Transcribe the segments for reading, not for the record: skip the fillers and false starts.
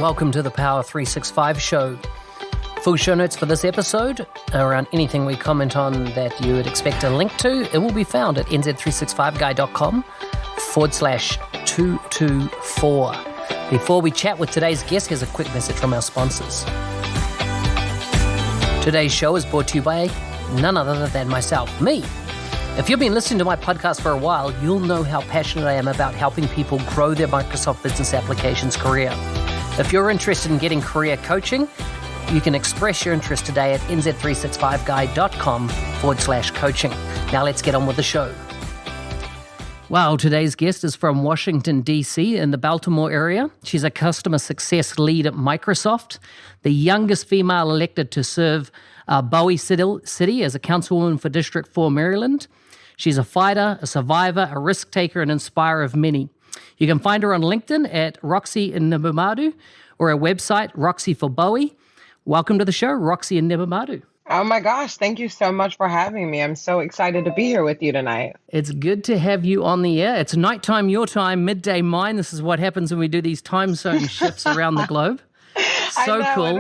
welcome to the Power 365 show. Full show notes for this episode around anything we comment on that you would expect a link to, it will be found at nz365guy.com/224. Before we chat with today's guest, here's a quick message from our sponsors. Today's show is brought to you by none other than myself, me. If you've been listening to my podcast for a while, you'll know how passionate I am about helping people grow their Microsoft Business Applications career. If you're interested in getting career coaching, you can express your interest today at nz365guy.com/coaching. Now let's get on with the show. Wow, today's guest is from Washington, D.C. in the Baltimore area. She's a customer success lead at Microsoft, the youngest female elected to serve Bowie City as a councilwoman for District 4, Maryland. She's a fighter, a survivor, a risk taker, and inspirer of many. You can find her on LinkedIn at Roxy Ndebumadu or her website, Roxy for Bowie. Welcome to the show, Roxy Ndebumadu. Oh my gosh, thank you so much for having me. I'm so excited to be here with you tonight. It's good to have you on the air. It's nighttime your time, midday mine. This is what happens when we do these time zone shifts around the globe. So cool.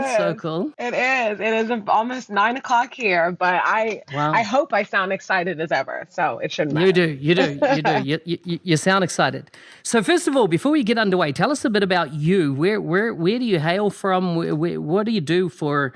It is almost 9 o'clock here, but I hope I sound excited as ever. So it shouldn't matter. You do. You sound excited. So first of all, before we get underway, tell us a bit about you. Where do you hail from? What do you do for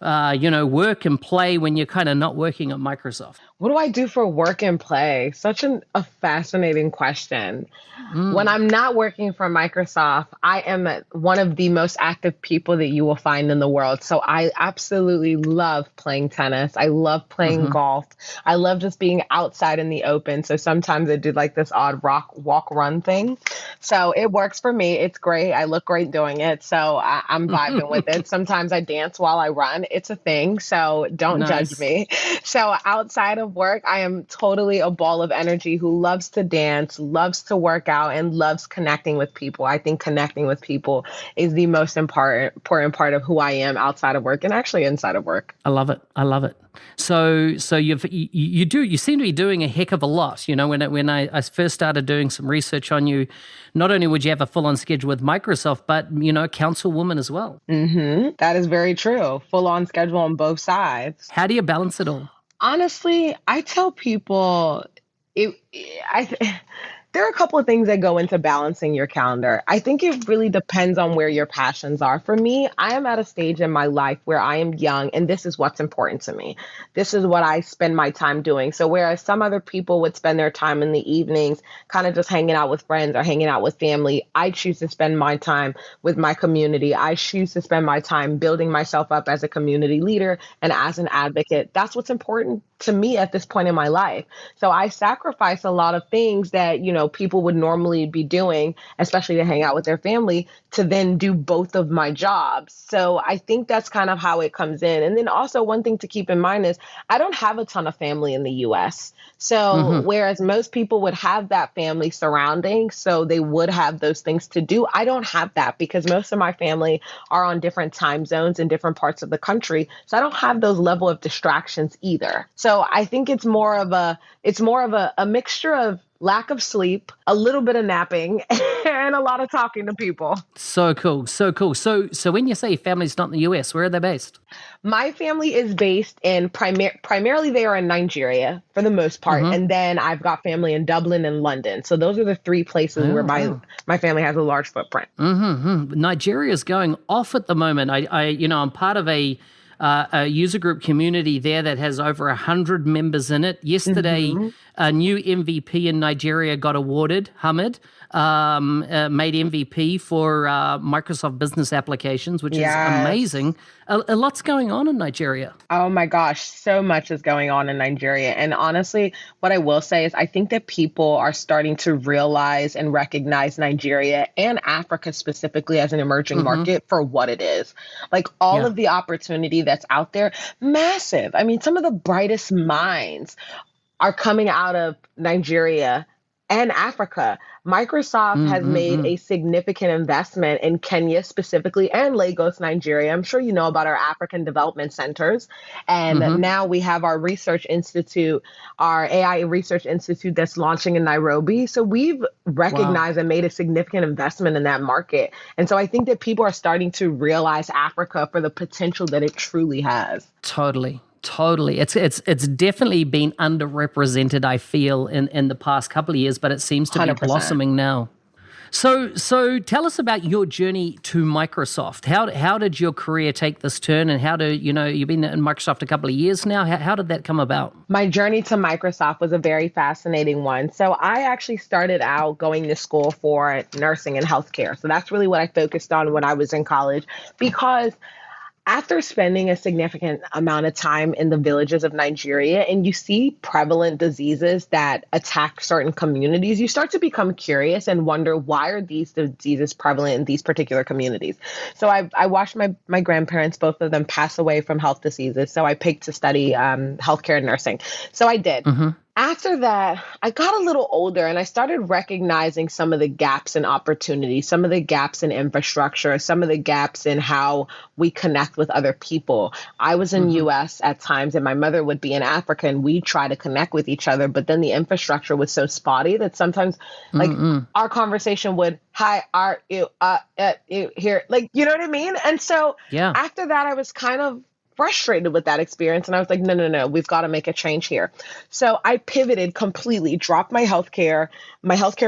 work and play when you're kind of not working at Microsoft? What do I do for work and play? Such a fascinating question. When I'm not working for Microsoft, I am one of the most active people that you will find in the world. So I absolutely love playing tennis. I love playing golf. I love just being outside in the open. So sometimes I do like this odd walk, run thing. So it works for me. It's great. I look great doing it. So I'm vibing with it. Sometimes I dance while I run. It's a thing. So don't judge me. So outside of work, I am totally a ball of energy who loves to dance, loves to work out, and loves connecting with people. I think connecting with people is the most important part of who I am outside of work and actually inside of work. I love it. So you seem to be doing a heck of a lot. You know, when I first started doing some research on you, not only would you have a full-on schedule with Microsoft, but councilwoman as well. That is very true. Full-on schedule on both sides. How do you balance it all? Honestly, I tell people there are a couple of things that go into balancing your calendar. I think it really depends on where your passions are. For me, I am at a stage in my life where I am young, and this is what's important to me. This is what I spend my time doing. So whereas some other people would spend their time in the evenings kind of just hanging out with friends or hanging out with family, I choose to spend my time with my community. I choose to spend my time building myself up as a community leader and as an advocate. That's what's important to me at this point in my life. So I sacrifice a lot of things that, people would normally be doing, especially to hang out with their family, to then do both of my jobs. So I think that's kind of how it comes in. And then also one thing to keep in mind is I don't have a ton of family in the US. So whereas most people would have that family surrounding, so they would have those things to do, I don't have that because most of my family are on different time zones in different parts of the country. So I don't have those level of distractions either. So I think it's more of a mixture of lack of sleep, a little bit of napping, and a lot of talking to people. So cool. So when you say family's not in the US, where are they based? My family is based in primarily they are in Nigeria for the most part. And then I've got family in Dublin and London. So those are the three places where my family has a large footprint. Nigeria is going off at the moment. I'm part of a user group community there that has over 100 members in it. Yesterday, a new MVP in Nigeria got awarded. Hamid made MVP for Microsoft Business Applications, which is amazing. A lot's going on in Nigeria. Oh my gosh, so much is going on in Nigeria. And honestly, what I will say is I think that people are starting to realize and recognize Nigeria and Africa specifically as an emerging market for what it is. Like all of the opportunity that's out there, massive. I mean, some of the brightest minds are coming out of Nigeria and Africa. Microsoft has made a significant investment in Kenya specifically and Lagos, Nigeria. I'm sure you know about our African development centers. And now we have our research institute, our AI research institute that's launching in Nairobi. So we've recognized and made a significant investment in that market. And so I think that people are starting to realize Africa for the potential that it truly has. Totally. It's definitely been underrepresented, I feel, in the past couple of years, but it seems to be 100%. blossoming now. So tell us about your journey to Microsoft. How did your career take this turn, and you've been in Microsoft a couple of years now. How did that come about? My journey to Microsoft was a very fascinating one. So I actually started out going to school for nursing and healthcare. So that's really what I focused on when I was in college, because after spending a significant amount of time in the villages of Nigeria and you see prevalent diseases that attack certain communities, you start to become curious and wonder, why are these diseases prevalent in these particular communities? So I watched my grandparents, both of them, pass away from health diseases. So I picked to study healthcare and nursing. So I did. After that, I got a little older and I started recognizing some of the gaps in opportunity, some of the gaps in infrastructure, some of the gaps in how we connect with other people. I was in US at times and my mother would be in Africa and we'd try to connect with each other. But then the infrastructure was so spotty that sometimes our conversation would, hi, are you here? Like, you know what I mean? And so after that, I was kind of frustrated with that experience. And I was like, no, we've got to make a change here. So I pivoted completely, dropped my healthcare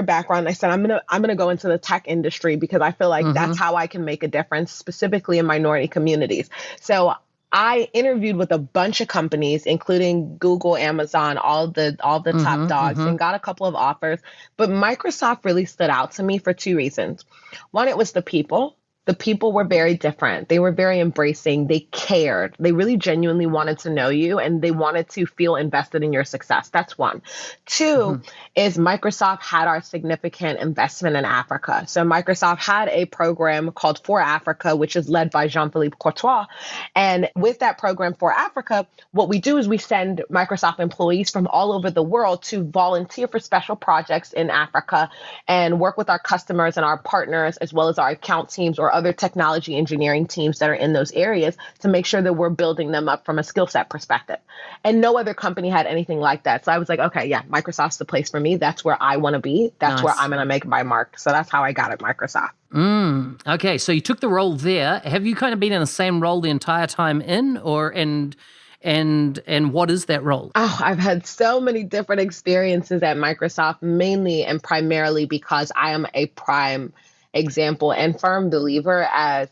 background. I said, I'm going to go into the tech industry because I feel like that's how I can make a difference, specifically in minority communities. So I interviewed with a bunch of companies, including Google, Amazon, all the top dogs, and got a couple of offers. But Microsoft really stood out to me for two reasons. One, it was the people. The people were very different. They were very embracing. They cared. They really genuinely wanted to know you and they wanted to feel invested in your success. That's one. Two is Microsoft had our significant investment in Africa. So Microsoft had a program called For Africa, which is led by Jean-Philippe Courtois. And with that program For Africa, what we do is we send Microsoft employees from all over the world to volunteer for special projects in Africa and work with our customers and our partners, as well as our account teams or other technology engineering teams that are in those areas, to make sure that we're building them up from a skill set perspective. And no other company had anything like that. So I was like, okay, yeah, Microsoft's the place for me. That's where I want to be. That's where I'm going to make my mark. So that's how I got at Microsoft. Okay, so you took the role there. Have you kind of been in the same role the entire time and what is that role? Oh, I've had so many different experiences at Microsoft, mainly and primarily because I am a prime example and firm believer as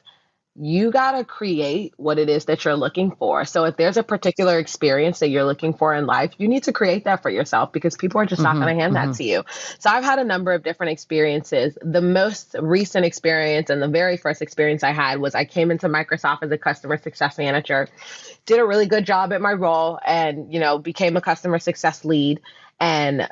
you got to create what it is that you're looking for. So if there's a particular experience that you're looking for in life, you need to create that for yourself because people are just not going to hand that to you. So I've had a number of different experiences. The most recent experience and the very first experience I had was I came into Microsoft as a customer success manager, did a really good job at my role and, became a customer success lead and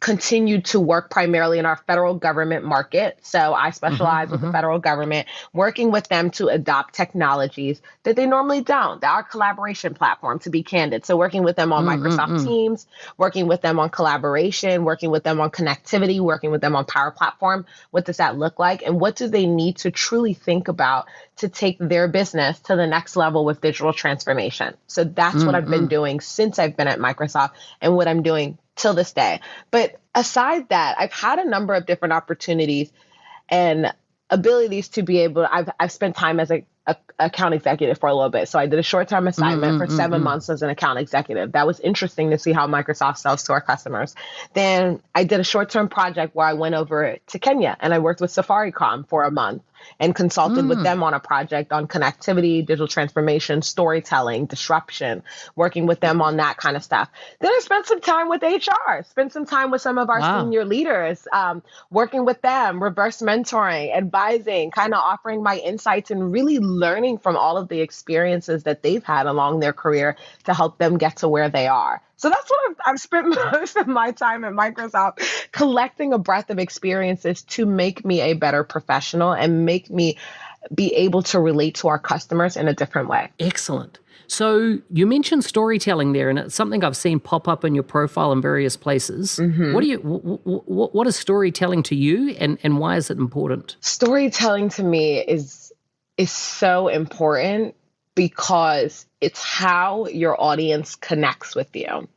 continued to work primarily in our federal government market. So I specialize with the federal government, working with them to adopt technologies that they normally don't. Our collaboration platform, to be candid. So working with them on Microsoft Teams, working with them on collaboration, working with them on connectivity, working with them on Power Platform. What does that look like? And what do they need to truly think about to take their business to the next level with digital transformation? So that's what I've been doing since I've been at Microsoft and what I'm doing till this day. But aside that, I've had a number of different opportunities and abilities to be able, I've spent time as a account executive for a little bit. So I did a short-term assignment for 7 months as an account executive. That was interesting to see how Microsoft sells to our customers. Then I did a short-term project where I went over to Kenya and I worked with Safaricom for a month and consulted with them on a project on connectivity, digital transformation, storytelling, disruption, working with them on that kind of stuff. Then I spent some time with HR, spent some time with some of our senior leaders, working with them, reverse mentoring, advising, kind of offering my insights and really learning from all of the experiences that they've had along their career to help them get to where they are. So that's what I've spent most of my time at Microsoft, collecting a breadth of experiences to make me a better professional and make me be able to relate to our customers in a different way. Excellent. So you mentioned storytelling there, and it's something I've seen pop up in your profile in various places. What is storytelling to you, and why is it important? Storytelling to me is so important because it's how your audience connects with you.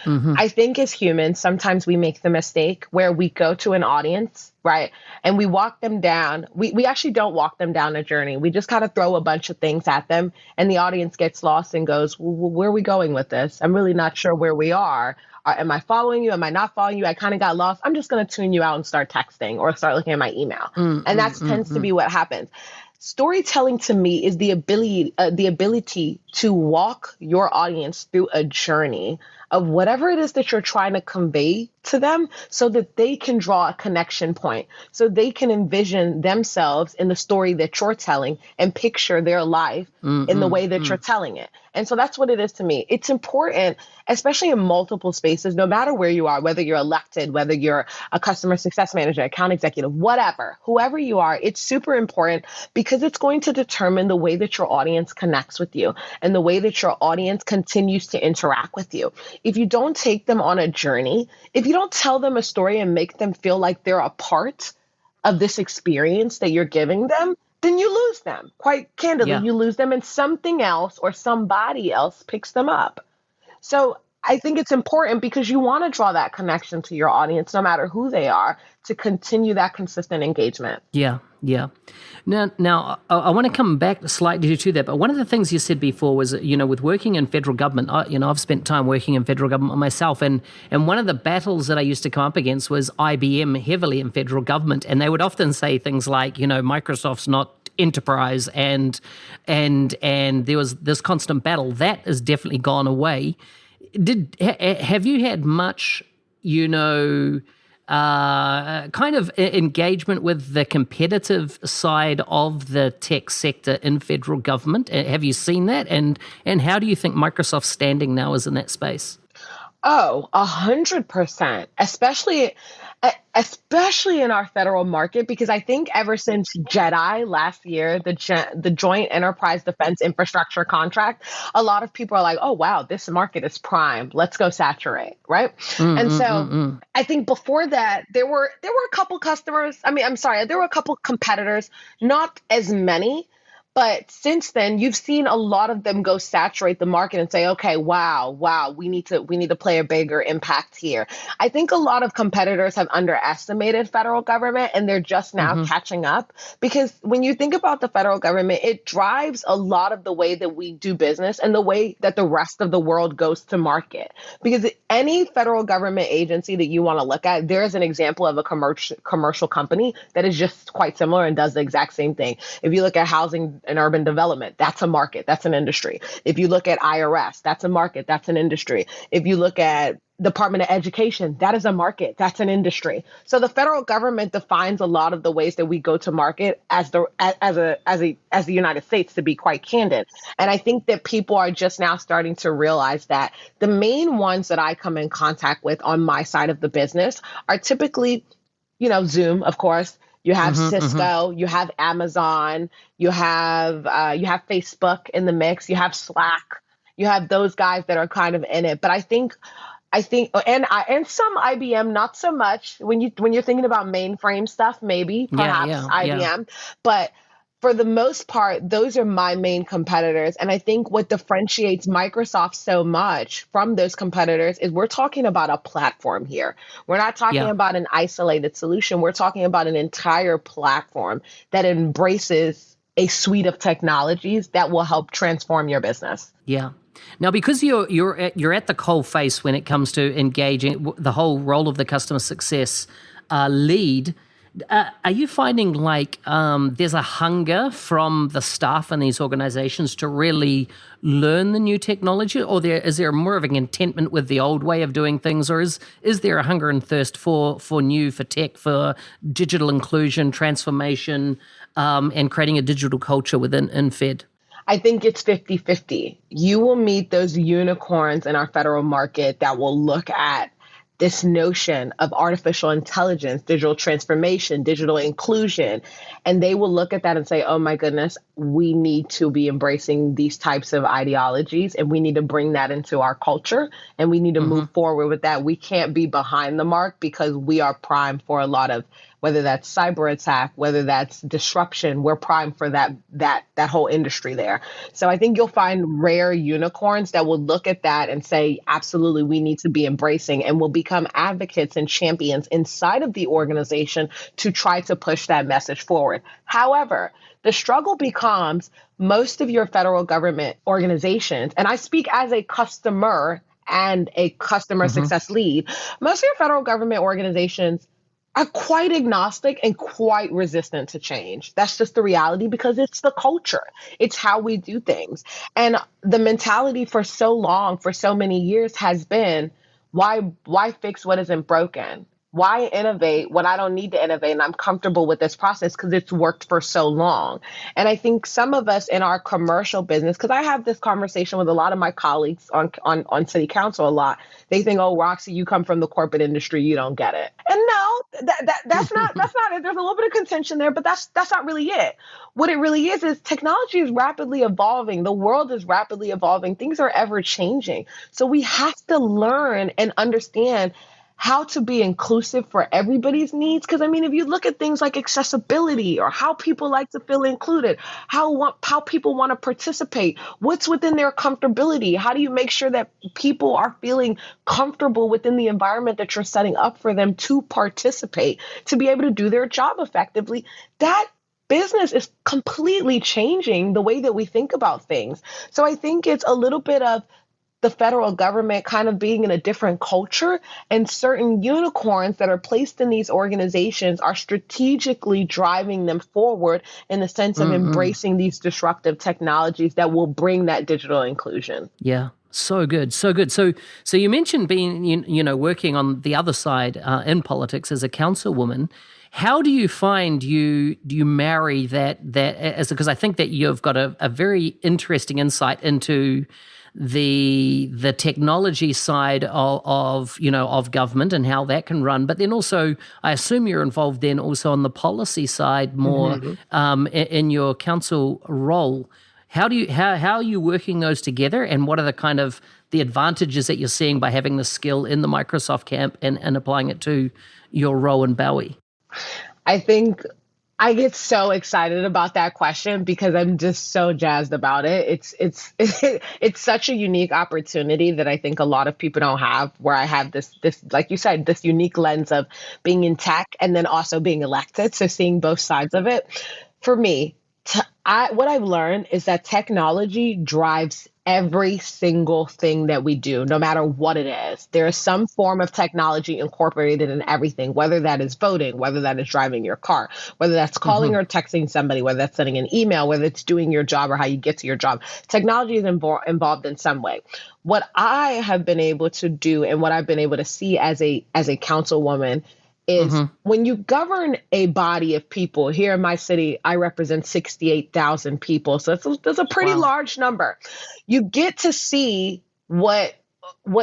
I think as humans, sometimes we make the mistake where we go to an audience, right? And we walk them down. We actually don't walk them down a journey. We just kind of throw a bunch of things at them, and the audience gets lost and goes, well, where are we going with this? I'm really not sure where we are. Am I following you? Am I not following you? I kind of got lost. I'm just going to tune you out and start texting or start looking at my email. And that tends to be what happens. Storytelling to me is the ability to walk your audience through a journey of whatever it is that you're trying to convey to them so that they can draw a connection point, so they can envision themselves in the story that you're telling and picture their life in the way that you're telling it. And so that's what it is to me. It's important, especially in multiple spaces, no matter where you are, whether you're elected, whether you're a customer success manager, account executive, whatever, whoever you are, it's super important because it's going to determine the way that your audience connects with you and the way that your audience continues to interact with you. If you don't take them on a journey, if you don't tell them a story and make them feel like they're a part of this experience that you're giving them, then you lose them. Quite candidly, you lose them and something else or somebody else picks them up. So I think it's important because you want to draw that connection to your audience, no matter who they are, to continue that consistent engagement. Yeah. Now, I want to come back slightly to that, but one of the things you said before was, with working in federal government, I've spent time working in federal government myself, and one of the battles that I used to come up against was IBM heavily in federal government, and they would often say things like, Microsoft's not enterprise, and there was this constant battle. That has definitely gone away. Have you had much, kind of engagement with the competitive side of the tech sector in federal government? Have you seen that? And how do you think Microsoft's standing now is in that space? Oh, 100%, especially in our federal market, because I think ever since JEDI last year, the Joint Enterprise Defense Infrastructure Contract, a lot of people are like, oh, wow, this market is prime. Let's go saturate, right? I think before that, there were a couple customers. There were a couple competitors, not as many. But since then, you've seen a lot of them go saturate the market and say, okay, wow, we need to play a bigger impact here. I think a lot of competitors have underestimated federal government and they're just now catching up, because when you think about the federal government, it drives a lot of the way that we do business and the way that the rest of the world goes to market. Because any federal government agency that you want to look at, there is an example of a commercial company that is just quite similar and does the exact same thing. If you look at housing and urban development, that's a market, that's an industry. If you look at IRS, that's a market, that's an industry. If you look at Department of Education, that is a market, that's an industry. So the federal government defines a lot of the ways that we go to market as the United States, to be quite candid. And I think that people are just now starting to realize that the main ones that I come in contact with on my side of the business are typically, Zoom, of course. You have Cisco, you have Amazon, you have Facebook in the mix, you have Slack, you have those guys that are kind of in it. But I think, and some IBM, not so much. When you're thinking about mainframe stuff, maybe perhaps IBM, but for the most part, those are my main competitors. And I think what differentiates Microsoft so much from those competitors is we're talking about a platform here. We're not talking about an isolated solution. We're talking about an entire platform that embraces a suite of technologies that will help transform your business. Yeah. Now, because you're at the coal face when it comes to engaging the whole role of the customer success lead, are you finding like there's a hunger from the staff in these organizations to really learn the new technology, or is there more of a contentment with the old way of doing things, or is there a hunger and thirst for tech, for digital inclusion, transformation, and creating a digital culture within Fed? I think it's 50-50. You will meet those unicorns in our federal market that will look at this notion of artificial intelligence, digital transformation, digital inclusion. And they will look at that and say, oh my goodness, we need to be embracing these types of ideologies and we need to bring that into our culture and we need to move forward with that. We can't be behind the mark because we are primed for a lot of, whether that's cyber attack, whether that's disruption, we're primed for that whole industry there. So I think you'll find rare unicorns that will look at that and say, absolutely, we need to be embracing and will become advocates and champions inside of the organization to try to push that message forward. However, the struggle becomes most of your federal government organizations, and I speak as a customer and a customer success lead, most of your federal government organizations are quite agnostic and quite resistant to change. That's just the reality because it's the culture. It's how we do things. And the mentality for so long, for so many years has been, why fix what isn't broken? Why innovate when I don't need to innovate and I'm comfortable with this process because it's worked for so long? And I think some of us in our commercial business, because I have this conversation with a lot of my colleagues on city council a lot, they think, oh, Roxy, you come from the corporate industry, you don't get it. And no, that's not it. There's a little bit of contention there, but that's not really it. What it really is technology is rapidly evolving. The world is rapidly evolving. Things are ever changing. So we have to learn and understand how to be inclusive for everybody's needs. Because, I mean, if you look at things like accessibility or how people like to feel included, how people want to participate, what's within their comfortability, how do you make sure that people are feeling comfortable within the environment that you're setting up for them to participate, to be able to do their job effectively, that business is completely changing the way that we think about things. So I think it's a little bit of the federal government kind of being in a different culture, and certain unicorns that are placed in these organizations are strategically driving them forward in the sense of embracing these disruptive technologies that will bring that digital inclusion. Yeah. So good, so good. So you mentioned being, working on the other side in politics as a councilwoman. How do you find do you marry that as, because I think that you've got a very interesting insight into the technology side of government and how that can run, but then also I assume you're involved then also on the policy side more in your council role. How are you working those together, and what are the kind of the advantages that you're seeing by having the skill in the Microsoft camp and applying it to your role in Bowie? I think I get so excited about that question because I'm just so jazzed about it. It's such a unique opportunity that I think a lot of people don't have, where I have this, like you said, this unique lens of being in tech and then also being elected. So seeing both sides of it. For me, what I've learned is that technology drives every single thing that we do, no matter what it is. There is some form of technology incorporated in everything, whether that is voting, whether that is driving your car, whether that's calling or texting somebody, whether that's sending an email, whether it's doing your job or how you get to your job. Technology is involved in some way. What I have been able to do and what I've been able to see as a councilwoman is when you govern a body of people. Here in my city, I represent 68,000 people. So that's a pretty large number. You get to see what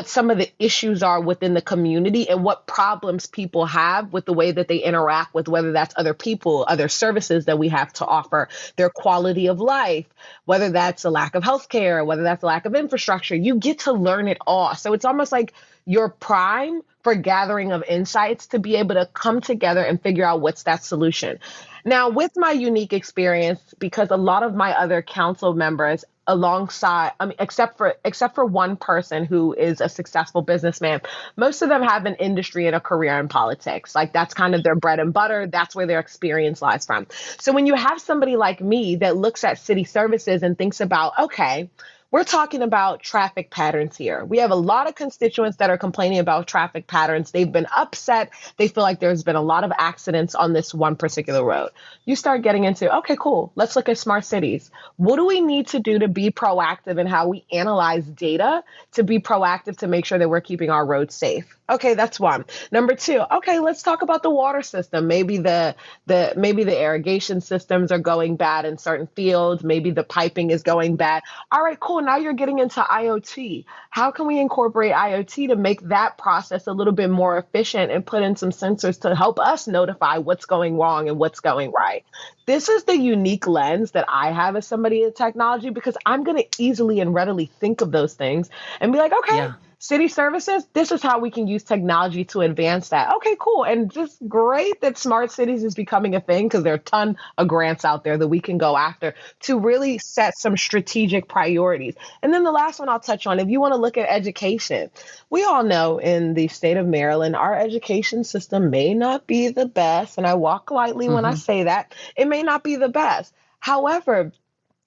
some of the issues are within the community and what problems people have with the way that they interact with, whether that's other people, other services that we have to offer, their quality of life, whether that's a lack of healthcare, whether that's a lack of infrastructure. You get to learn it all. So it's almost like you're prime for gathering of insights to be able to come together and figure out what's that solution. Now, with my unique experience, because a lot of my other council members alongside, except for one person who is a successful businessman, most of them have an industry and a career in politics. Like that's kind of their bread and butter. That's where their experience lies from. So when you have somebody like me that looks at city services and thinks about, okay, we're talking about traffic patterns here. We have a lot of constituents that are complaining about traffic patterns. They've been upset. They feel like there's been a lot of accidents on this one particular road. You start getting into, okay, cool. Let's look at smart cities. What do we need to do to be proactive in how we analyze data to be proactive to make sure that we're keeping our roads safe? Okay, that's one. Number two, okay, let's talk about the water system. Maybe the irrigation systems are going bad in certain fields. Maybe the piping is going bad. All right, cool. Now you're getting into IoT. How can we incorporate IoT to make that process a little bit more efficient and put in some sensors to help us notify what's going wrong and what's going right? This is the unique lens that I have as somebody in technology because I'm going to easily and readily think of those things and be like, okay, Yeah. city services, this is how we can use technology to advance that. Okay, cool. And just great that smart cities is becoming a thing because there are a ton of grants out there that we can go after to really set some strategic priorities. And then the last one I'll touch on, if you want to look at education, we all know in the state of Maryland, our education system may not be the best. And I walk lightly when I Hmm. say that. It may not be the best. However,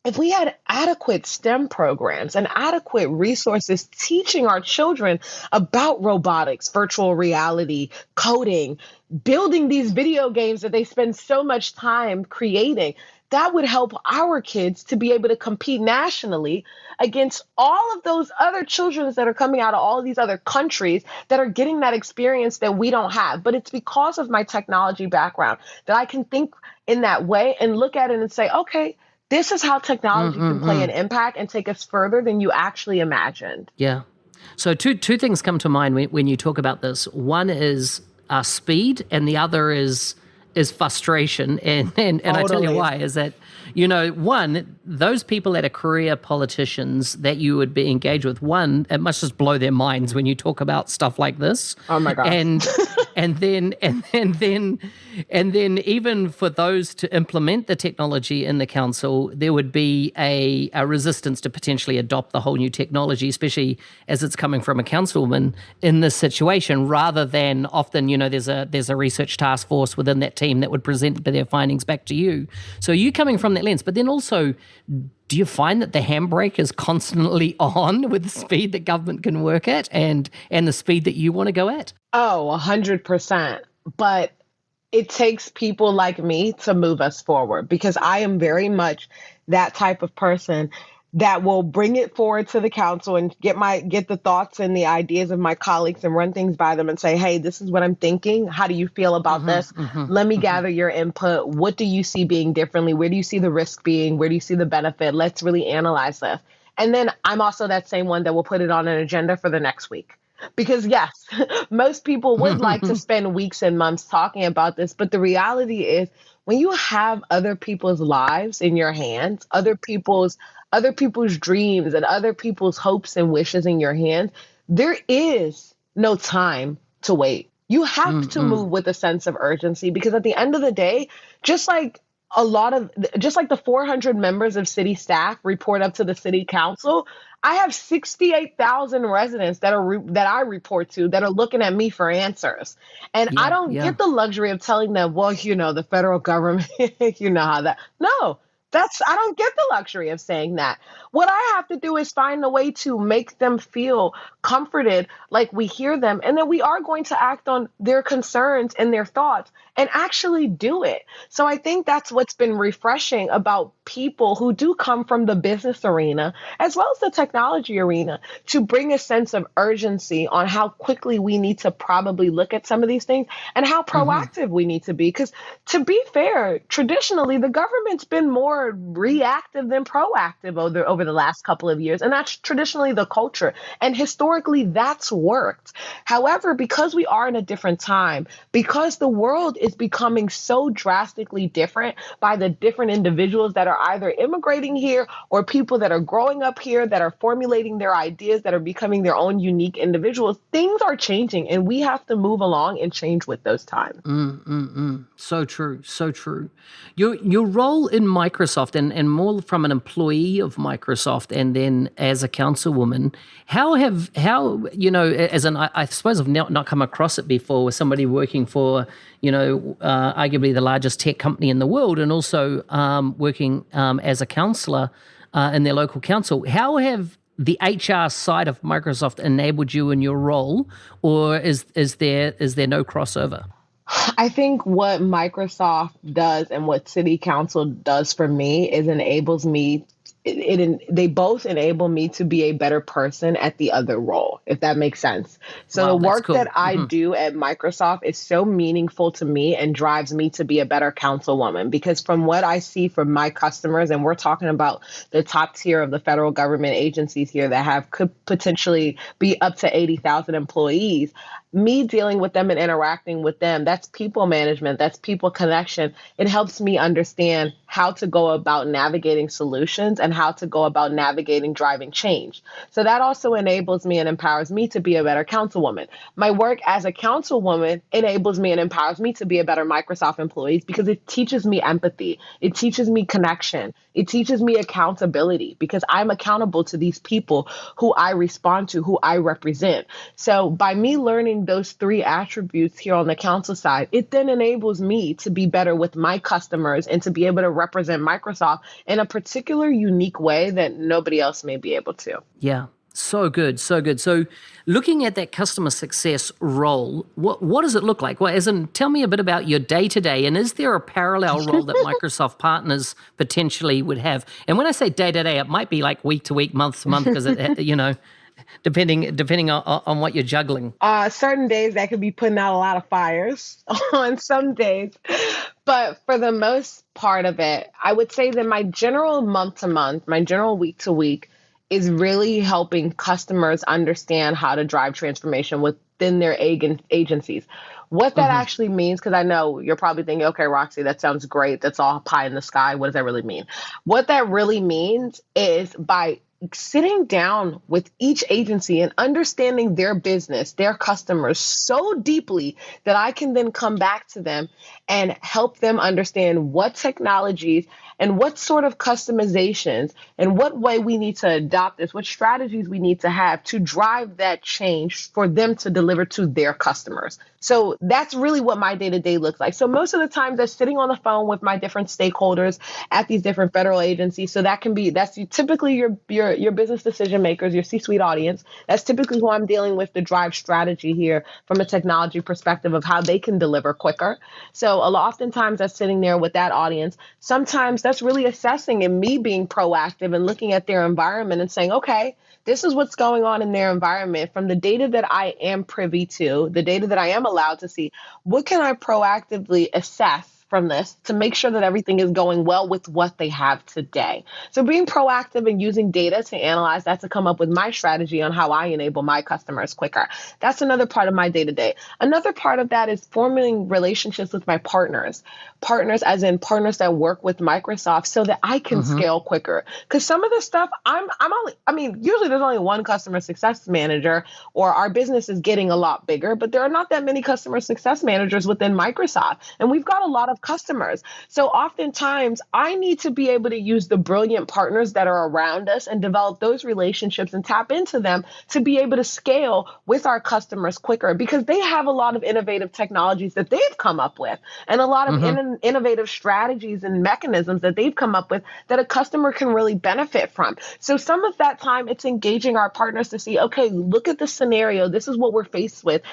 if we had adequate STEM programs and adequate resources teaching our children about robotics, virtual reality, coding, building these video games that they spend so much time creating, that would help our kids to be able to compete nationally against all of those other children that are coming out of all of these other countries that are getting that experience that we don't have. But it's because of my technology background that I can think in that way and look at it and say, okay, this is how technology can play an impact and take us further than you actually imagined. Yeah. So two things come to mind when you talk about this. One is speed, and the other is frustration. And I tell you Totally. why is that, one, those people that are career politicians that you would be engaged with, one, it must just blow their minds when you talk about stuff like this. Oh my gosh. And and then even for those to implement the technology in the council, there would be a resistance to potentially adopt the whole new technology, especially as it's coming from a councilwoman in this situation, rather than often, there's a research task force within that team that would present their findings back to you. So you coming from that lens, but then also, do you find that the handbrake is constantly on with the speed that government can work at and the speed that you want to go at? Oh, 100%. But it takes people like me to move us forward because I am very much that type of person that will bring it forward to the council and get the thoughts and the ideas of my colleagues and run things by them and say, hey, this is what I'm thinking. How do you feel about this? Let me gather your input. What do you see being differently? Where do you see the risk being? Where do you see the benefit? Let's really analyze this. And then I'm also that same one that will put it on an agenda for the next week. Because yes, most people would like to spend weeks and months talking about this, but the reality is when you have other people's lives in your hands, other people's dreams and other people's hopes and wishes in your hands, there is no time to wait. You have to move with a sense of urgency because at the end of the day, just like just like the 400 members of city staff report up to the city council, I have 68,000 residents that I report to that are looking at me for answers. And I Yeah, don't yeah. get the luxury of telling them, well, the federal government, you know how that. No, I don't get the luxury of saying that. What I have to do is find a way to make them feel comforted, like we hear them, and that we are going to act on their concerns and their thoughts and actually do it. So I think that's what's been refreshing about people who do come from the business arena as well as the technology arena to bring a sense of urgency on how quickly we need to probably look at some of these things and how proactive we need to be. Because to be fair, traditionally, the government's been more reactive than proactive over the last couple of years. And that's traditionally the culture. And historically, that's worked. However, because we are in a different time, because the world is becoming so drastically different by the different individuals that are either immigrating here or people that are growing up here that are formulating their ideas, that are becoming their own unique individuals, things are changing and we have to move along and change with those times. So true, so true. Your role in Microsoft and more from an employee of Microsoft and then as a councilwoman, I suppose I've not come across it before with somebody working for arguably the largest tech company in the world and also working as a councillor in their local council. How have the HR side of Microsoft enabled you in your role, or is there no crossover? I think what Microsoft does and what City Council does for me is enables me they both enable me to be a better person at the other role, if that makes sense. So the Wow, that's work that cool. I do at Microsoft is so meaningful to me and drives me to be a better councilwoman, because from what I see from my customers, and we're talking about the top tier of the federal government agencies here that could potentially be up to 80,000 employees, me dealing with them and interacting with them, that's people management, that's people connection. It helps me understand how to go about navigating solutions and how to go about navigating driving change. So that also enables me and empowers me to be a better councilwoman. My work as a councilwoman enables me and empowers me to be a better Microsoft employee, because it teaches me empathy. It teaches me connection. It teaches me accountability, because I'm accountable to these people who I respond to, who I represent. So by me learning those three attributes here on the council side, it then enables me to be better with my customers and to be able to represent Microsoft in a particular unique way that nobody else may be able to. Yeah. So good, so good. So, looking at that customer success role, what does it look like? Well, as in, tell me a bit about your day to day, and is there a parallel role that Microsoft partners potentially would have? And when I say day to day, it might be like week to week, month to month, because depending on what you're juggling. Certain days that could be putting out a lot of fires on some days. But for the most part of it, I would say that my general month to month, my general week to week is really helping customers understand how to drive transformation within their agencies. What that actually means, because I know you're probably thinking, okay, Roxy, that sounds great. That's all pie in the sky. What does that really mean? What that really means is by sitting down with each agency and understanding their business, their customers so deeply that I can then come back to them and help them understand what technologies and what sort of customizations and what way we need to adopt this, what strategies we need to have to drive that change for them to deliver to their customers. So that's really what my day-to-day looks like. So most of the time that's sitting on the phone with my different stakeholders at these different federal agencies. So that's typically your business decision makers, your C-suite audience. That's typically who I'm dealing with to drive strategy here from a technology perspective of how they can deliver quicker. So oftentimes that's sitting there with that audience. Sometimes that's really assessing and me being proactive and looking at their environment and saying, okay, this is what's going on in their environment from the data that I am privy to, the data that I am allowed to see. What can I proactively assess from this to make sure that everything is going well with what they have today? So being proactive and using data to analyze that to come up with my strategy on how I enable my customers quicker. That's another part of my day-to-day. Another part of that is forming relationships with my partners as in partners that work with Microsoft so that I can scale quicker. Because some of the stuff usually there's only one customer success manager, or our business is getting a lot bigger, but there are not that many customer success managers within Microsoft. And we've got a lot of customers. So oftentimes I need to be able to use the brilliant partners that are around us and develop those relationships and tap into them to be able to scale with our customers quicker, because they have a lot of innovative technologies that they've come up with and a lot of innovative strategies and mechanisms that they've come up with that a customer can really benefit from. So some of that time it's engaging our partners to see, okay, look at the scenario. This is what we're faced with.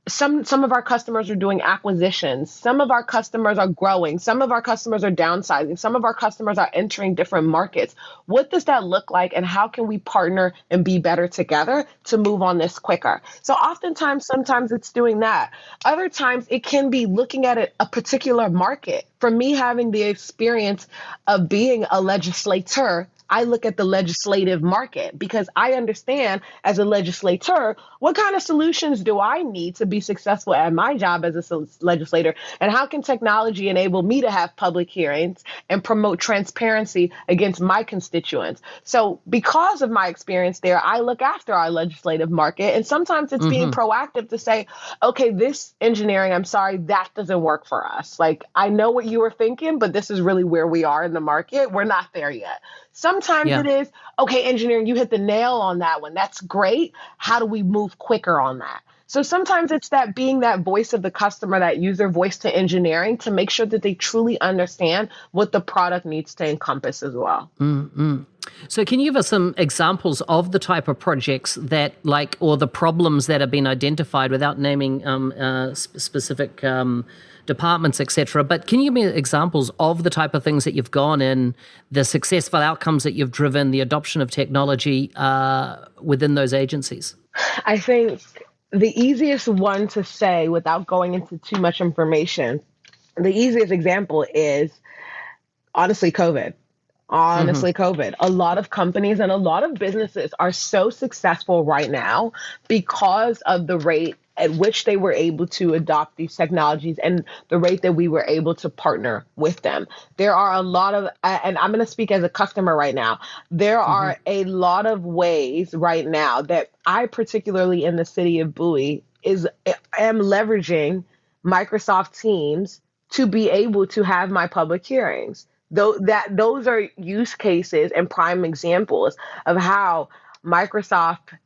Some of our customers are doing acquisitions. Some of our customers are growing. Some of our customers are downsizing. Some of our customers are entering different markets. What does that look like? And how can we partner and be better together to move on this quicker? So sometimes it's doing that. Other times it can be looking at a particular market. For me, having the experience of being a legislator, I look at the legislative market because I understand as a legislator, what kind of solutions do I need to be successful at my job as a legislator? And how can technology enable me to have public hearings and promote transparency against my constituents? So because of my experience there, I look after our legislative market. And sometimes it's being proactive to say, okay, this engineering, I'm sorry, that doesn't work for us. Like, I know what you were thinking, but this is really where we are in the market. We're not there yet. Sometimes it is, okay, engineering, you hit the nail on that one. That's great. How do we move quicker on that? So sometimes it's that being that voice of the customer, that user voice to engineering to make sure that they truly understand what the product needs to encompass as well. So can you give us some examples of the type of projects that or the problems that have been identified without naming specific departments, etc. But can you give me examples of the type of things that you've gone in, the successful outcomes that you've driven, the adoption of technology within those agencies? I think the easiest one to say without going into too much information, the easiest example is honestly COVID. COVID. A lot of companies and a lot of businesses are so successful right now because of the rate at which they were able to adopt these technologies and the rate that we were able to partner with them. There are a lot of, and I'm going to speak as a customer right now, there are a lot of ways right now that I, particularly in the city of Bowie, am leveraging Microsoft Teams to be able to have my public hearings. Those are use cases and prime examples of how Microsoft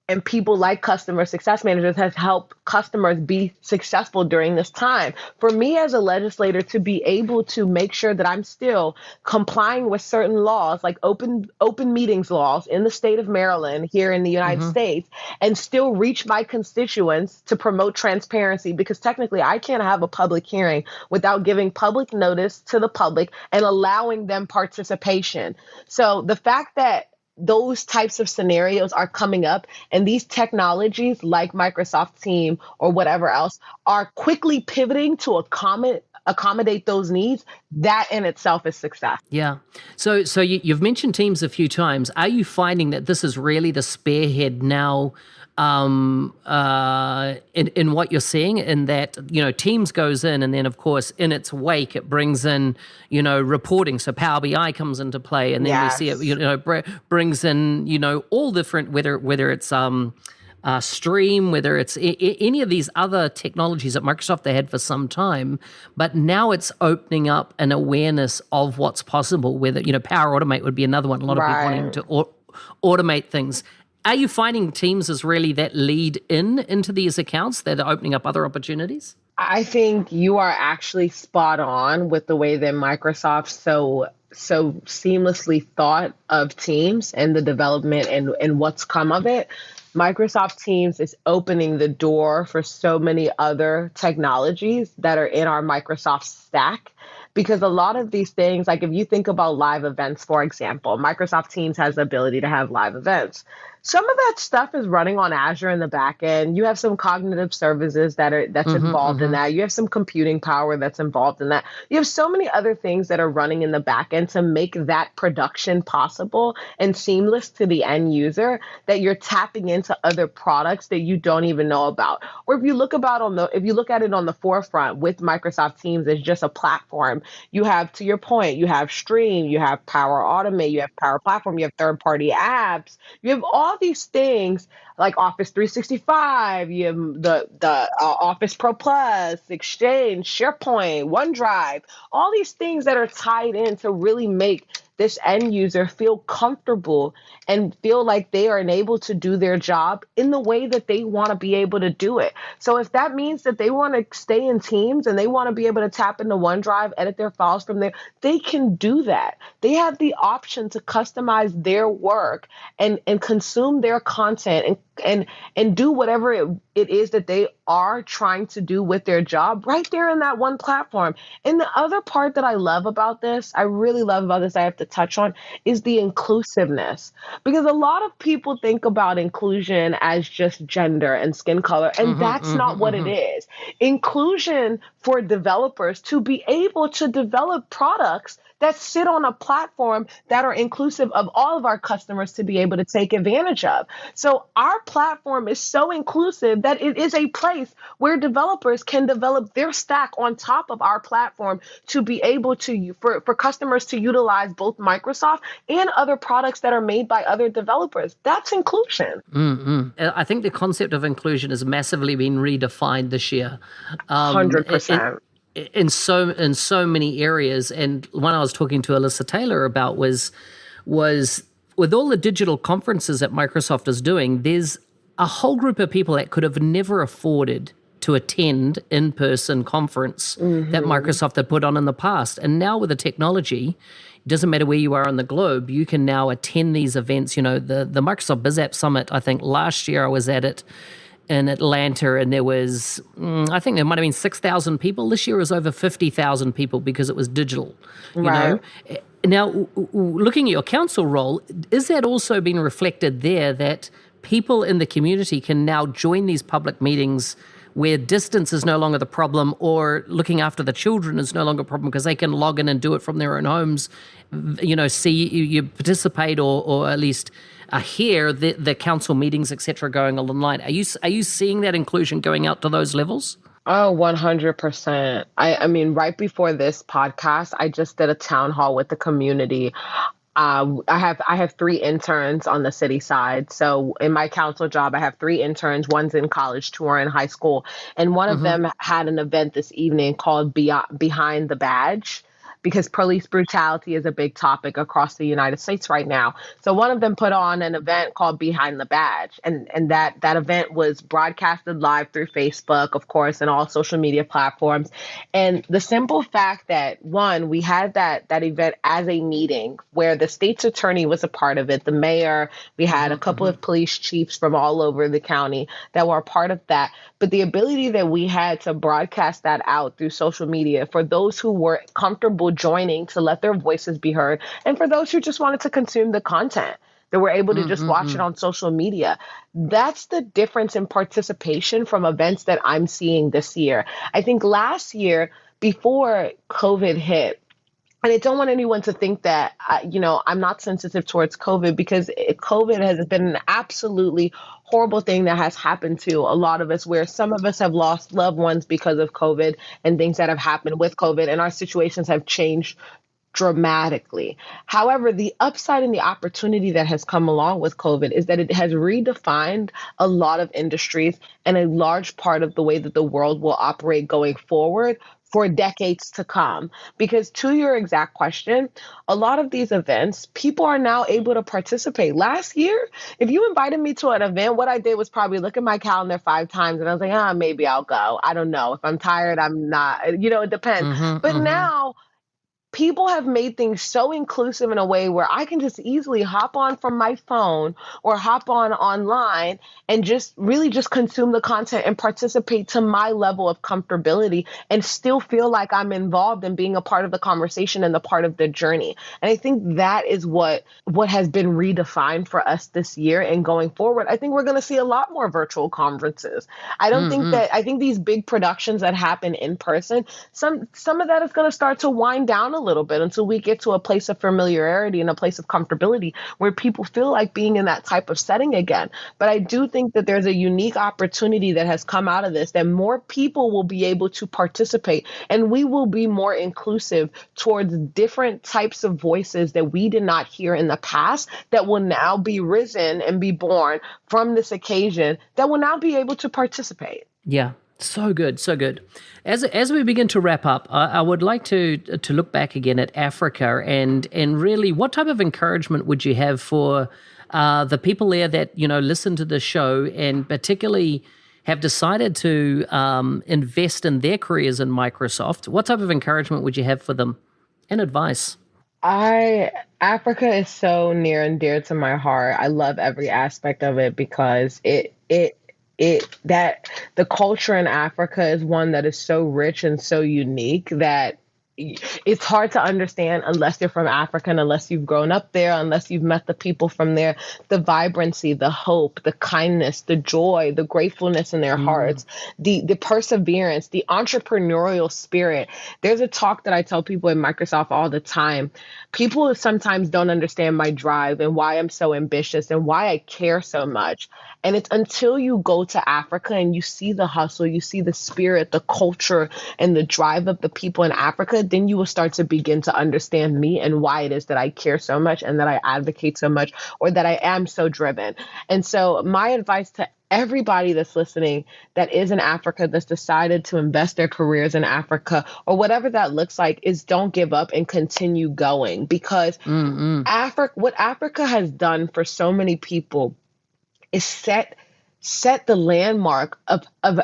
and people like customer success managers has helped customers be successful during this time. For me as a legislator to be able to make sure that I'm still complying with certain laws, like open meetings laws in the state of Maryland here in the United States, and still reach my constituents to promote transparency, because technically I can't have a public hearing without giving public notice to the public and allowing them participation. So the fact that those types of scenarios are coming up and these technologies like Microsoft Teams or whatever else are quickly pivoting to accommodate those needs, that in itself is success. Yeah. So you've mentioned Teams a few times. Are you finding that this is really the spearhead now in what you're seeing, in that, Teams goes in, and then of course in its wake it brings in, reporting. So Power BI comes into play, and then we see it, brings in, all different, whether it's Stream, whether it's any of these other technologies that Microsoft they had for some time, but now it's opening up an awareness of what's possible. Whether Power Automate would be another one. A lot of people wanting to automate things. Are you finding Teams is really that lead into these accounts that are opening up other opportunities? I think you are actually spot on with the way that Microsoft so seamlessly thought of Teams and the development and what's come of it. Microsoft Teams is opening the door for so many other technologies that are in our Microsoft stack. Because a lot of these things, like if you think about live events, for example, Microsoft Teams has the ability to have live events. Some of that stuff is running on Azure in the back end. You have some cognitive services that's involved in that. You have some computing power that's involved in that. You have so many other things that are running in the back end to make that production possible and seamless to the end user, that you're tapping into other products that you don't even know about. Or if you look at it on the forefront with Microsoft Teams as just a platform, you have, to your point, you have Stream, you have Power Automate, you have Power Platform, you have third-party apps, you have all these things like Office 365, you have the Office Pro Plus, Exchange, SharePoint, OneDrive, all these things that are tied in to really make this end user feel comfortable and feel like they are able to do their job in the way that they want to be able to do it. So if that means that they want to stay in Teams and they want to be able to tap into OneDrive, edit their files from there, they can do that. They have the option to customize their work and consume their content and do whatever it is that they are trying to do with their job right there in that one platform. And the other part that I really love about this, I have to touch on, is the inclusiveness. Because a lot of people think about inclusion as just gender and skin color, and that's not what it is. Inclusion for developers to be able to develop products that sit on a platform that are inclusive of all of our customers to be able to take advantage of. So our platform is so inclusive that it is a place where developers can develop their stack on top of our platform to be able to, for customers to utilize both Microsoft and other products that are made by other developers. That's inclusion. I think the concept of inclusion has massively been redefined this year. 100%. In so many areas. And one I was talking to Alyssa Taylor about was with all the digital conferences that Microsoft is doing, there's a whole group of people that could have never afforded to attend in-person conference that Microsoft had put on in the past. And now with the technology, doesn't matter where you are on the globe, you can now attend these events. You know, the Microsoft BizApp Summit, I think last year I was at it in Atlanta, and there was, I think there might have been 6,000 people. This year was over 50,000 people because it was digital, you Right. know. Now, looking at your council role, is that also being reflected there, that people in the community can now join these public meetings where distance is no longer the problem, or looking after the children is no longer a problem because they can log in and do it from their own homes, you know, see you participate, or at least hear the council meetings, etc., going on online. Are you seeing that inclusion going out to those levels? Oh, 100%. I mean, right before this podcast, I just did a town hall with the community. I have three interns on the city side. So in my council job, I have three interns. One's in college, two are in high school, and one of them had an event this evening called Behind the Badge, because police brutality is a big topic across the United States right now. So one of them put on an event called Behind the Badge, and that event was broadcasted live through Facebook, of course, and all social media platforms. And the simple fact that, one, we had that event as a meeting where the state's attorney was a part of it, the mayor, we had a couple of police chiefs from all over the county that were a part of that. But the ability that we had to broadcast that out through social media for those who were comfortable joining to let their voices be heard, and for those who just wanted to consume the content, that were able to just watch it on social media. That's the difference in participation from events that I'm seeing this year. I think last year, before COVID hit, and I don't want anyone to think that, I'm not sensitive towards COVID, because COVID has been an absolutely horrible thing that has happened to a lot of us, where some of us have lost loved ones because of COVID and things that have happened with COVID, and our situations have changed dramatically. However, the upside and the opportunity that has come along with COVID is that it has redefined a lot of industries and a large part of the way that the world will operate going forward for decades to come. Because to your exact question, a lot of these events, people are now able to participate. Last year, if you invited me to an event, what I did was probably look at my calendar 5 times and I was like, maybe I'll go. I don't know. If I'm tired, I'm not. It depends. But now, people have made things so inclusive in a way where I can just easily hop on from my phone or hop on online and just really just consume the content and participate to my level of comfortability and still feel like I'm involved in being a part of the conversation and the part of the journey. And I think that is what has been redefined for us this year and going forward. I think we're going to see a lot more virtual conferences. I don't think that, I think these big productions that happen in person, some of that is going to start to wind down a little bit until we get to a place of familiarity and a place of comfortability where people feel like being in that type of setting again. But I do think that there's a unique opportunity that has come out of this, that more people will be able to participate, and we will be more inclusive towards different types of voices that we did not hear in the past, that will now be risen and be born from this occasion, that will now be able to participate. Yeah. So good, so good. As we begin to wrap up, I would like to look back again at Africa, and really, what type of encouragement would you have for the people there that listen to the show and particularly have decided to invest in their careers in Microsoft? What type of encouragement would you have for them, and advice? Africa is so near and dear to my heart. I love every aspect of it because that the culture in Africa is one that is so rich and so unique that it's hard to understand unless you're from Africa and unless you've grown up there, unless you've met the people from there, the vibrancy, the hope, the kindness, the joy, the gratefulness in their hearts, the perseverance, the entrepreneurial spirit. There's a talk that I tell people in Microsoft all the time. People sometimes don't understand my drive and why I'm so ambitious and why I care so much. And it's until you go to Africa and you see the hustle, you see the spirit, the culture, and the drive of the people in Africa, then you will start to begin to understand me and why it is that I care so much and that I advocate so much, or that I am so driven. And so my advice to everybody that's listening that is in Africa, that's decided to invest their careers in Africa, or whatever that looks like, is don't give up and continue going. Because what Africa has done for so many people is set the landmark of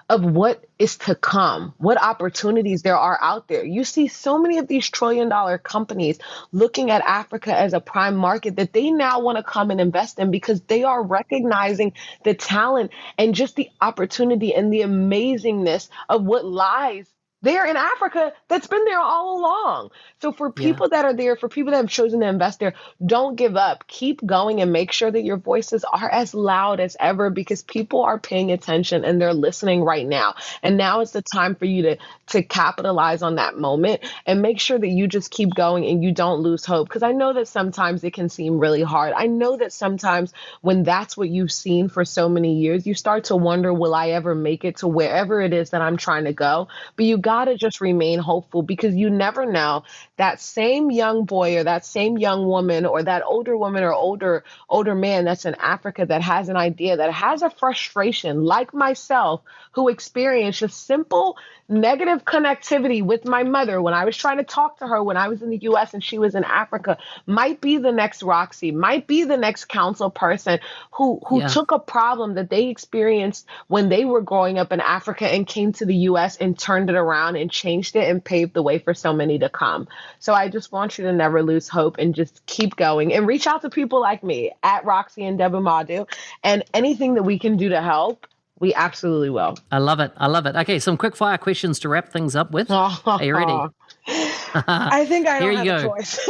of what is to come, what opportunities there are out there. You see so many of these trillion-dollar companies looking at Africa as a prime market that they now want to come and invest in because they are recognizing the talent and just the opportunity and the amazingness of what lies there in Africa that's been there all along. So for Yeah. people that are there, for people that have chosen to invest there, don't give up. Keep going and make sure that your voices are as loud as ever because people are paying attention and they're listening right now. And now is the time for you to capitalize on that moment and make sure that you just keep going and you don't lose hope. Because I know that sometimes it can seem really hard. I know that sometimes when that's what you've seen for so many years, you start to wonder, will I ever make it to wherever it is that I'm trying to go? But you got to just remain hopeful because you never know, that same young boy or that same young woman or that older woman or older man that's in Africa that has an idea, that has a frustration like myself, who experienced just simple negative connectivity with my mother when I was trying to talk to her when I was in the US and she was in Africa, might be the next Roxy, might be the next council person who Yeah. took a problem that they experienced when they were growing up in Africa and came to the US and turned it around and changed it and paved the way for so many to come. So I just want you to never lose hope and just keep going and reach out to people like me at Roxy Ndebumadu, and anything that we can do to help, we absolutely will. I love it. I love it. Okay, some quick fire questions to wrap things up with. Are you ready? I think I Here don't you have a go. choice.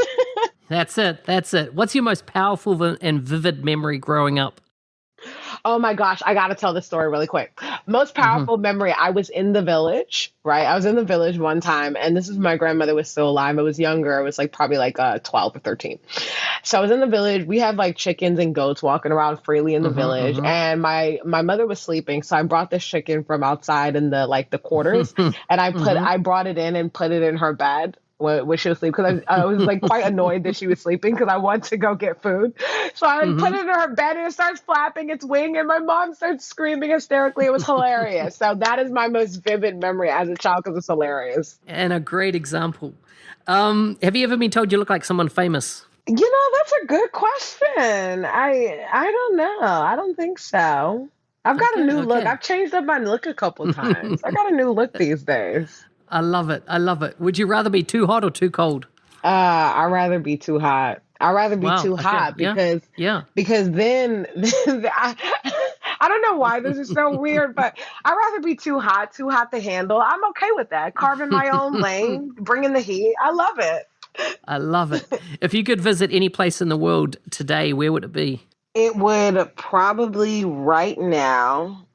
That's it. That's it. What's your most powerful and vivid memory growing up? Oh my gosh, I got to tell this story really quick. Most Mm-hmm. powerful memory, I was in the village, right? I was in the village one time, and this is my grandmother was still alive. I was younger. I was like probably like 12 or 13. So I was in the village. We had like chickens and goats walking around freely in the village, and my mother was sleeping. So I brought this chicken from outside in the quarters, and I brought it in and put it in her bed when she was asleep because I was like quite annoyed that she was sleeping because I wanted to go get food. So I put it in her bed and it starts flapping its wing and my mom starts screaming hysterically. It was hilarious. So that is my most vivid memory as a child because it's hilarious. And a great example. Have you ever been told you look like someone famous? That's a good question. I don't know. I don't think so. I've got a new look. Okay. I've changed up my look a couple times. I got a new look these days. I love it. I love it. Would you rather be too hot or too cold? I'd rather be too hot. I'd rather be too hot Yeah. because then I don't know why this is so weird, but I'd rather be too hot to handle. I'm okay with that. Carving my own lane, bringing the heat. I love it. I love it. If you could visit any place in the world today, where would it be? It would probably right now.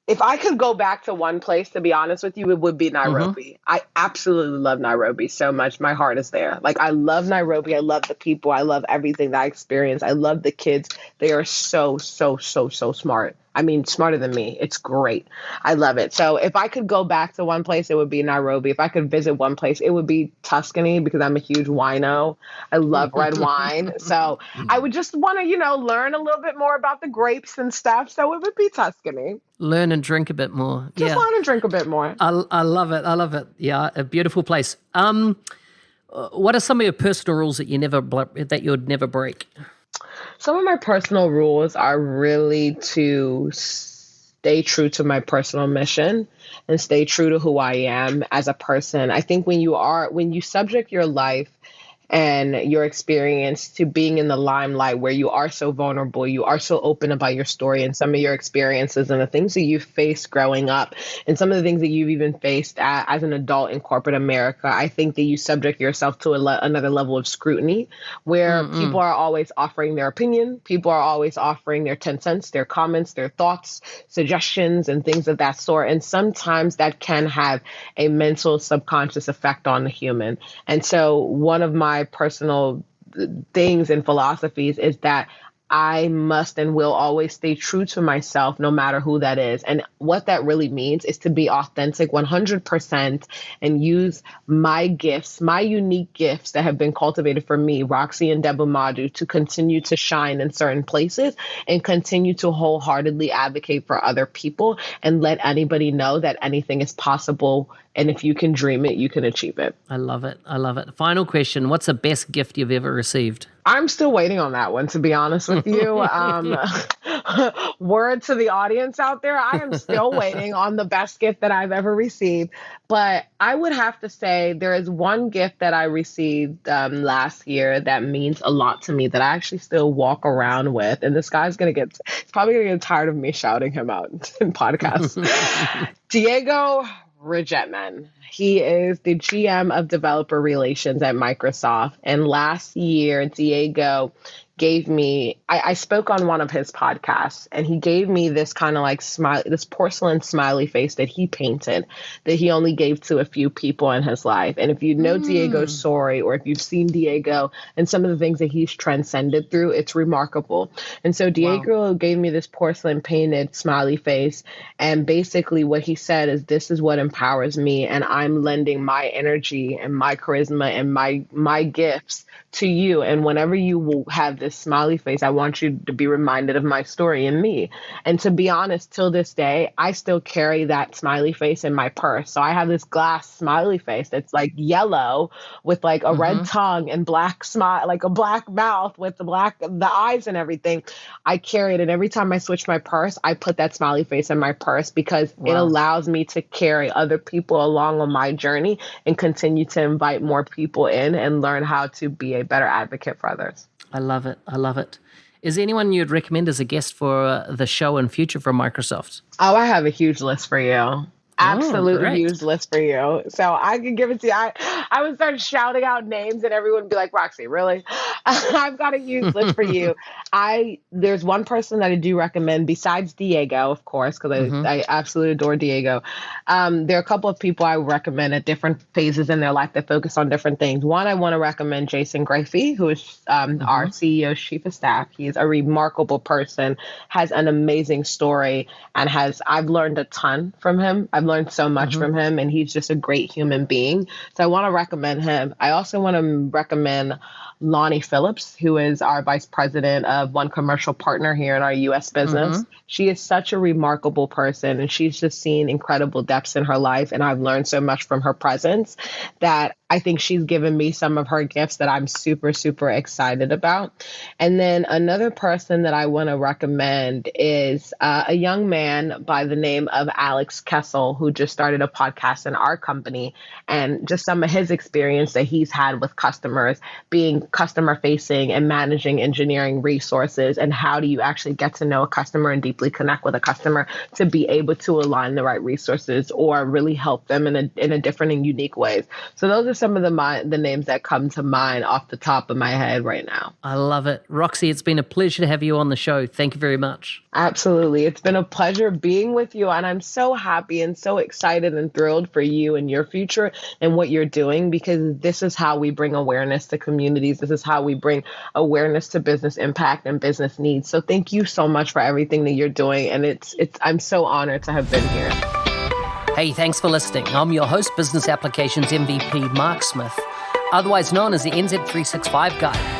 If I could go back to one place, to be honest with you, it would be Nairobi. I absolutely love Nairobi so much. My heart is there. Like, I love Nairobi. I love the people. I love everything that I experience. I love the kids. They are so, so, so, so smart. I mean, smarter than me. It's great. I love it. So if I could go back to one place, it would be Nairobi. If I could visit one place, it would be Tuscany because I'm a huge wino. I love red wine. So I would just want to, learn a little bit more about the grapes and stuff. So it would be Tuscany. Learn and drink a bit more. Just learn and drink a bit more. I love it. I love it. Yeah, a beautiful place. What are some of your personal rules that you'd never break? Some of my personal rules are really to stay true to my personal mission and stay true to who I am as a person. I think when you subject your life and your experience to being in the limelight where you are so vulnerable, you are so open about your story and some of your experiences and the things that you've faced growing up and some of the things that you've even faced as an adult in corporate America, I think that you subject yourself to another level of scrutiny where people are always offering their opinion. People are always offering their 10 cents, their comments, their thoughts, suggestions, and things of that sort. And sometimes that can have a mental subconscious effect on the human. And so one of my personal things and philosophies is that I must and will always stay true to myself, no matter who that is. And what that really means is to be authentic 100% and use my gifts, my unique gifts that have been cultivated for me, Roxy Ndebumadu, to continue to shine in certain places and continue to wholeheartedly advocate for other people and let anybody know that anything is possible. And if you can dream it, you can achieve it. I love it. I love it. Final question. What's the best gift you've ever received? I'm still waiting on that one, to be honest with you. Word to the audience out there, I am still waiting on the best gift that I've ever received. But I would have to say there is one gift that I received last year that means a lot to me that I actually still walk around with. And this guy's he's probably going to get tired of me shouting him out in podcasts. Diego Regetman. He is the GM of Developer Relations at Microsoft. And last year, Diego gave me, I spoke on one of his podcasts, and he gave me this kind of like this porcelain smiley face that he painted that he only gave to a few people in his life. And if you know Diego's story, or if you've seen Diego and some of the things that he's transcended through, it's remarkable. And so Diego gave me this porcelain painted smiley face. And basically what he said is, this is what empowers me. And I'm lending my energy and my charisma and my gifts to you. And whenever you will have this smiley face, I want you to be reminded of my story and me. And to be honest, till this day, I still carry that smiley face in my purse. So I have this glass smiley face that's like yellow with like a red tongue and black smile, like a black mouth with the eyes and everything. I carry it. And every time I switch my purse, I put that smiley face in my purse because it allows me to carry other people along on my journey and continue to invite more people in and learn how to be a better advocate for others. I love it. I love it. Is there anyone you'd recommend as a guest for the show in future from Microsoft? Oh, I have a huge list for you. Absolutely huge list for you. So I can give it to you. I would start shouting out names and everyone would be like, Roxy, really? I've got a huge list for you. There's one person that I do recommend besides Diego, of course, because I absolutely adore Diego. There are a couple of people I recommend at different phases in their life that focus on different things. One, I want to recommend Jason Grafey, who is our CEO's chief of staff. He is a remarkable person, has an amazing story, and I've learned a ton from him. I've learned so much from him, and he's just a great human being. So I want to recommend him. I also want to recommend Lonnie Phillips, who is our vice president of One Commercial Partner here in our U.S. business. She is such a remarkable person, and she's just seen incredible depths in her life. And I've learned so much from her presence that I think she's given me some of her gifts that I'm super, super excited about. And then another person that I want to recommend is a young man by the name of Alex Kessel, who just started a podcast in our company, and just some of his experience that he's had with customers, being customer facing and managing engineering resources, and how do you actually get to know a customer and deeply connect with a customer to be able to align the right resources or really help them in a different and unique ways. So those are some of the names that come to mind off the top of my head right now. I love it. Roxy, it's been a pleasure to have you on the show. Thank you very much. Absolutely. It's been a pleasure being with you, and I'm so happy and so excited and thrilled for you and your future and what you're doing, because this is how we bring awareness to communities. This is how we bring awareness to business impact and business needs. So thank you so much for everything that you're doing, and I'm so honored to have been here. Hey, thanks for listening. I'm your host, Business Applications MVP Mark Smith, otherwise known as the NZ365 Guy.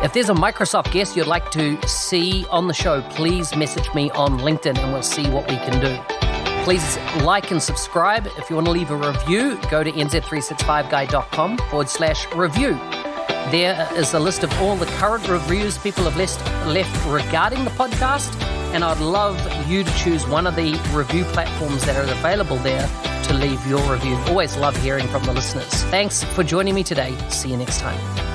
If there's a Microsoft guest you'd like to see on the show, please message me on LinkedIn and we'll see what we can do. Please like and subscribe. If you want to leave a review, go to nz365guy.com/review. There is a list of all the current reviews people have left regarding the podcast, and I'd love you to choose one of the review platforms that are available there to leave your review. Always love hearing from the listeners. Thanks for joining me today. See you next time.